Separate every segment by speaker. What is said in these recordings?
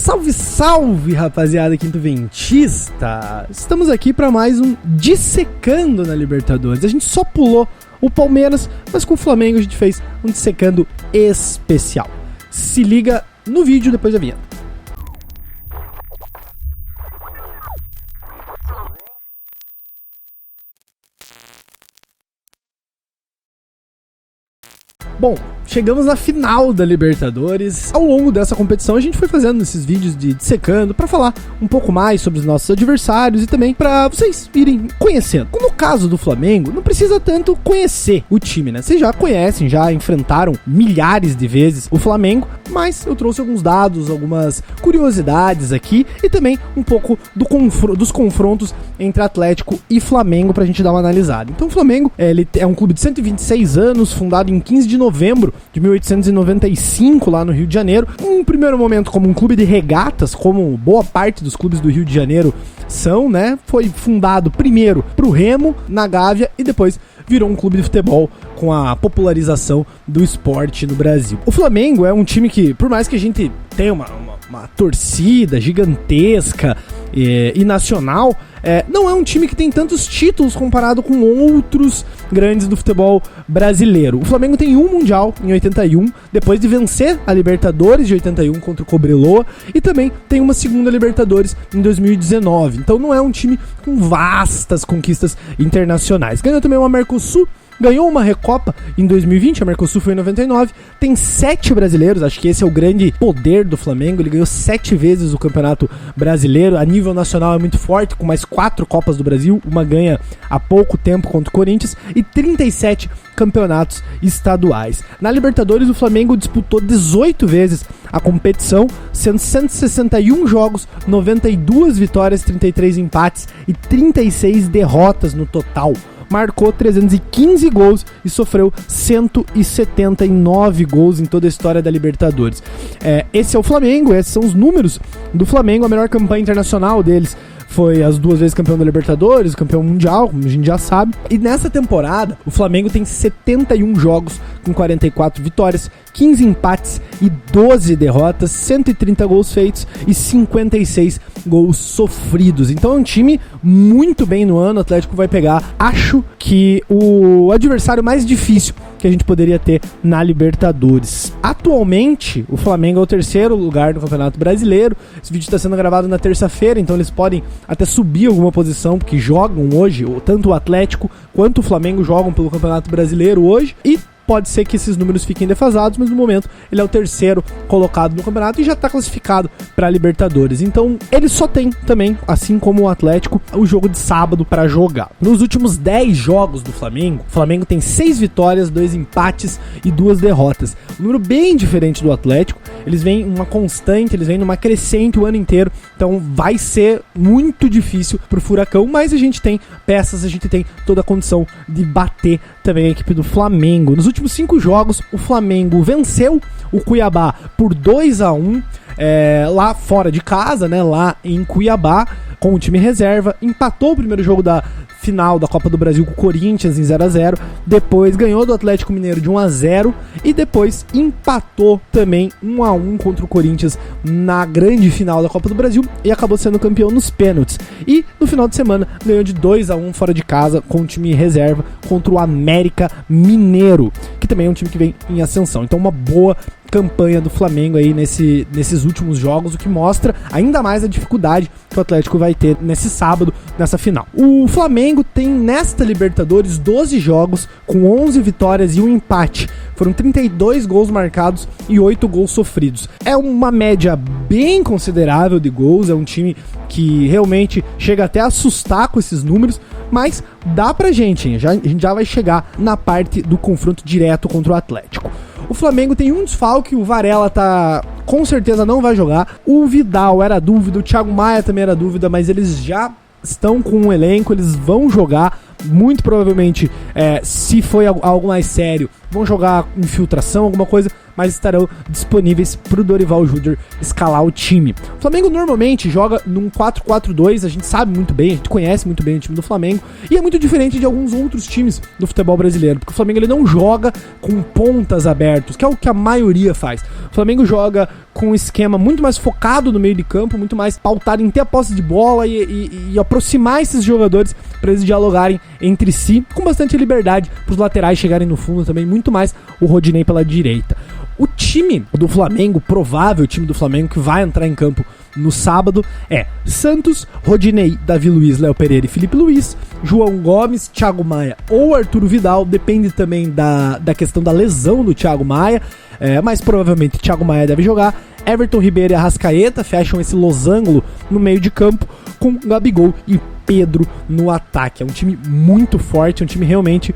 Speaker 1: Salve, salve, rapaziada quinto-ventista! Estamos aqui para mais um Dissecando na Libertadores. A gente só pulou o Palmeiras, mas com o Flamengo a gente fez um Dissecando especial. Se liga no vídeo depois da vinheta. Bom, chegamos na final da Libertadores. Ao longo dessa competição a gente foi fazendo esses vídeos de dissecando pra falar um pouco mais sobre os nossos adversários e também pra vocês irem conhecendo. No caso do Flamengo, não precisa tanto conhecer o time, né? Vocês já conhecem, já enfrentaram milhares de vezes o Flamengo, mas eu trouxe alguns dados, algumas curiosidades aqui e também um pouco dos confrontos entre Atlético e Flamengo pra gente dar uma analisada. Então o Flamengo, ele é um clube de 126 anos, fundado em 15 de novembro de 1895 lá no Rio de Janeiro. Um primeiro momento como um clube de regatas, como boa parte dos clubes do Rio de Janeiro são, né? Foi fundado primeiro pro remo na Gávea e depois virou um clube de futebol com a popularização do esporte no Brasil. O Flamengo é um time que, por mais que a gente tenha uma torcida gigantesca e nacional, não é um time que tem tantos títulos comparado com outros grandes do futebol brasileiro. O Flamengo tem um Mundial em 81, depois de vencer a Libertadores de 81 contra o Cobreloa, e também tem uma segunda Libertadores em 2019. Então não é um time com vastas conquistas internacionais. Ganhou também uma Mercosul, ganhou uma Recopa em 2020, a Mercosul foi em 99, tem 7 brasileiros, acho que esse é o grande poder do Flamengo, ele ganhou 7 vezes o Campeonato Brasileiro, a nível nacional é muito forte, com mais 4 Copas do Brasil, uma ganha há pouco tempo contra o Corinthians, e 37 campeonatos estaduais. Na Libertadores, o Flamengo disputou 18 vezes a competição, sendo 161 jogos, 92 vitórias, 33 empates e 36 derrotas no total. Marcou 315 gols e sofreu 179 gols em toda a história da Libertadores. Esse é o Flamengo, esses são os números do Flamengo. A melhor campanha internacional deles foi as 2 vezes campeão da Libertadores, campeão mundial, como a gente já sabe. E nessa temporada, o Flamengo tem 71 jogos com 44 vitórias, 15 empates e 12 derrotas, 130 gols feitos e 56 gols sofridos. Então é um time muito bem no ano. O Atlético vai pegar, acho que o adversário mais difícil que a gente poderia ter na Libertadores. Atualmente, o Flamengo é o 3º lugar no Campeonato Brasileiro. Esse vídeo está sendo gravado na terça-feira, então eles podem até subir alguma posição, porque jogam hoje, tanto o Atlético quanto o Flamengo jogam pelo Campeonato Brasileiro hoje, e pode ser que esses números fiquem defasados, mas no momento ele é o 3º colocado no campeonato e já está classificado para a Libertadores. Então ele só tem também, assim como o Atlético, o jogo de sábado para jogar. Nos últimos 10 jogos do Flamengo, o Flamengo tem 6 vitórias, 2 empates e 2 derrotas. Um número bem diferente do Atlético. Eles vêm uma constante, eles vêm numa crescente o ano inteiro. Então vai ser muito difícil pro Furacão, mas a gente tem peças, a gente tem toda a condição de bater também a equipe do Flamengo. Nos últimos 5 jogos, o Flamengo venceu o Cuiabá por 2-1, lá fora de casa, né, lá em Cuiabá, com o time reserva, empatou o primeiro jogo da final da Copa do Brasil com o Corinthians em 0-0, depois ganhou do Atlético Mineiro de 1-0 e depois empatou também 1-1 contra o Corinthians na grande final da Copa do Brasil e acabou sendo campeão nos pênaltis. E no final de semana ganhou de 2-1 fora de casa com o time reserva contra o América Mineiro, que também é um time que vem em ascensão. Então uma boa campanha do Flamengo aí nesses últimos jogos, o que mostra ainda mais a dificuldade que o Atlético vai ter nesse sábado, nessa final. O Flamengo tem nesta Libertadores 12 jogos com 11 vitórias e 1 empate. Foram 32 gols marcados e 8 gols sofridos. É uma média bem considerável de gols, é um time que realmente chega até a assustar com esses números, mas dá pra gente, hein? A gente já vai chegar na parte do confronto direto contra o Atlético. O Flamengo tem um desfalque, o Varela com certeza não vai jogar. O Vidal era dúvida, o Thiago Maia também era dúvida, mas eles já estão com um elenco, eles vão jogar. muito provavelmente, se foi algo mais sério, vão jogar infiltração, alguma coisa, mas estarão disponíveis pro Dorival Júnior escalar o time. O Flamengo normalmente joga num 4-4-2, a gente sabe muito bem, a gente conhece muito bem o time do Flamengo, e é muito diferente de alguns outros times do futebol brasileiro, porque o Flamengo ele não joga com pontas abertos, que é o que a maioria faz. O Flamengo joga com um esquema muito mais focado no meio de campo, muito mais pautado em ter a posse de bola e aproximar esses jogadores para eles dialogarem entre si, com bastante liberdade para os laterais chegarem no fundo também, muito mais o Rodinei pela direita. O time do Flamengo, provável time do Flamengo que vai entrar em campo no sábado é Santos, Rodinei, Davi Luiz, Léo Pereira e Felipe Luiz, João Gomes, Thiago Maia ou Arturo Vidal, depende também da questão da lesão do Thiago Maia, mas provavelmente Thiago Maia deve jogar. Everton Ribeiro e Arrascaeta fecham esse losango no meio de campo com Gabigol e Pedro no ataque. É um time muito forte, é um time realmente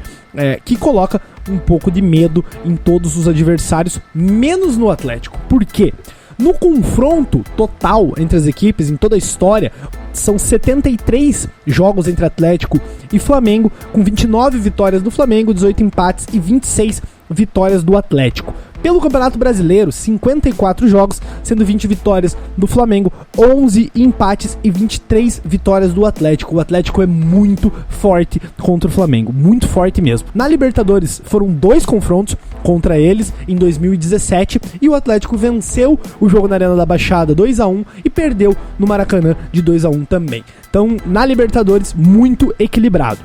Speaker 1: que coloca um pouco de medo em todos os adversários, menos no Atlético. Por quê? No confronto total entre as equipes, em toda a história, são 73 jogos entre Atlético e Flamengo, com 29 vitórias do Flamengo, 18 empates e 26 vitórias do Atlético. Pelo Campeonato Brasileiro, 54 jogos, sendo 20 vitórias do Flamengo, 11 empates e 23 vitórias do Atlético. O Atlético é muito forte contra o Flamengo, muito forte mesmo. Na Libertadores foram 2 confrontos contra eles em 2017 e o Atlético venceu o jogo na Arena da Baixada 2-1 e perdeu no Maracanã de 2-1 também. Então, na Libertadores, muito equilibrado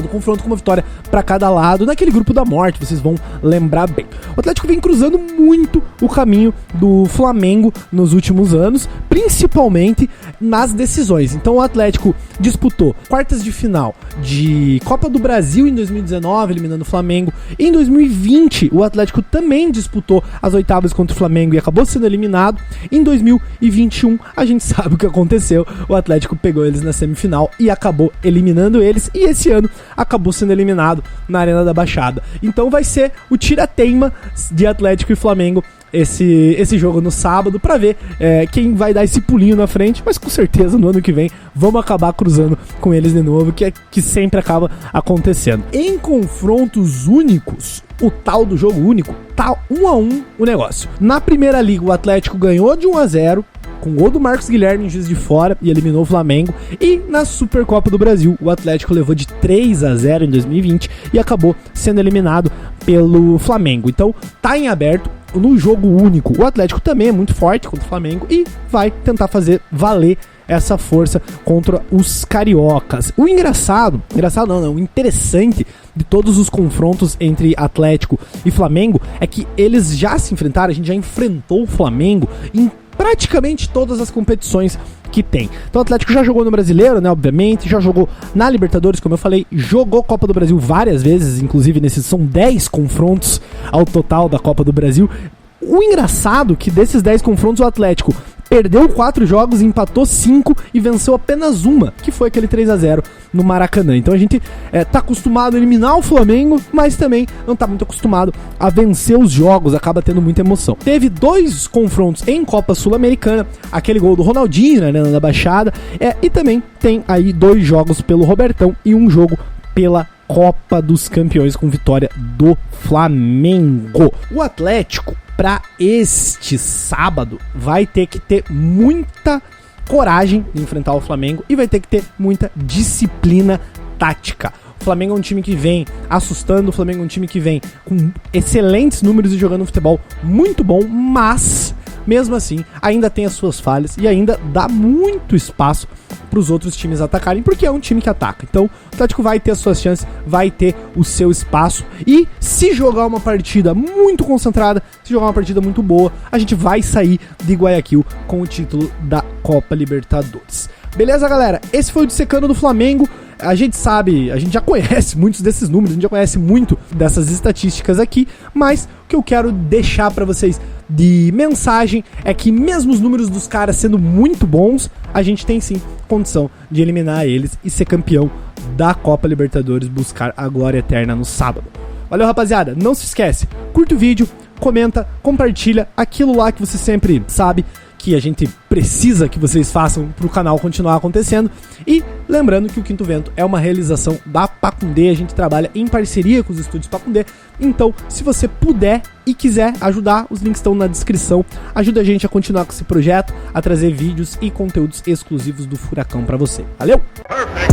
Speaker 1: o confronto, com uma vitória para cada lado, naquele grupo da morte, vocês vão lembrar bem. O Atlético vem cruzando muito o caminho do Flamengo nos últimos anos, principalmente nas decisões. Então o Atlético disputou quartas de final de Copa do Brasil em 2019, eliminando o Flamengo. Em 2020, o Atlético também disputou as oitavas contra o Flamengo e acabou sendo eliminado. Em 2021, a gente sabe o que aconteceu. O Atlético pegou eles na semifinal e acabou eliminando eles. E esse ano acabou sendo eliminado na Arena da Baixada. Então vai ser o tira-teima de Atlético e Flamengo esse jogo no sábado, pra ver quem vai dar esse pulinho na frente, mas com certeza no ano que vem vamos acabar cruzando com eles de novo, que sempre acaba acontecendo. Em confrontos únicos, o tal do jogo único, tá 1-1 o negócio. Na Primeira Liga o Atlético ganhou de 1-0 com gol do Marcos Guilherme em Juiz de Fora e eliminou o Flamengo. E na Supercopa do Brasil, o Atlético levou de 3-0 em 2020 e acabou sendo eliminado pelo Flamengo. Então, tá em aberto. No jogo único, o Atlético também é muito forte contra o Flamengo e vai tentar fazer valer essa força contra os cariocas. O o interessante de todos os confrontos entre Atlético e Flamengo é que eles já se enfrentaram, a gente já enfrentou o Flamengo em praticamente todas as competições que tem. Então o Atlético já jogou no Brasileiro, né, obviamente, já jogou na Libertadores, como eu falei, jogou Copa do Brasil várias vezes, inclusive nesses são 10 confrontos ao total da Copa do Brasil. O engraçado é que desses 10 confrontos o Atlético perdeu 4 jogos, empatou 5 e venceu apenas uma, que foi aquele 3-0 no Maracanã. Então a gente tá acostumado a eliminar o Flamengo, mas também não tá muito acostumado a vencer os jogos, acaba tendo muita emoção. Teve 2 confrontos em Copa Sul-Americana, aquele gol do Ronaldinho, né, na Baixada, e também tem aí 2 jogos pelo Robertão e um jogo pela Copa dos Campeões com vitória do Flamengo. O Atlético, para este sábado, vai ter que ter muita coragem de enfrentar o Flamengo e vai ter que ter muita disciplina tática. O Flamengo é um time que vem assustando, o Flamengo é um time que vem com excelentes números e jogando um futebol muito bom, mas mesmo assim ainda tem as suas falhas e ainda dá muito espaço para os outros times atacarem, porque é um time que ataca. Então o Atlético vai ter as suas chances, vai ter o seu espaço, e se jogar uma partida muito concentrada, se jogar uma partida muito boa, a gente vai sair de Guayaquil com o título da Copa Libertadores. Beleza, galera? Esse foi o Dissecando do Flamengo. A gente sabe, a gente já conhece muitos desses números, a gente já conhece muito dessas estatísticas aqui, mas o que eu quero deixar pra vocês de mensagem é que mesmo os números dos caras sendo muito bons, a gente tem sim condição de eliminar eles e ser campeão da Copa Libertadores, buscar a glória eterna no sábado. Valeu, rapaziada, não se esquece, curta o vídeo, comenta, compartilha aquilo lá que você sempre sabe que a gente precisa que vocês façam para o canal continuar acontecendo. E lembrando que o Quinto Vento é uma realização da Pacundê, a gente trabalha em parceria com os estúdios Pacundê. Então, se você puder e quiser ajudar, os links estão na descrição. Ajuda a gente a continuar com esse projeto, a trazer vídeos e conteúdos exclusivos do Furacão para você. Valeu! Perfect.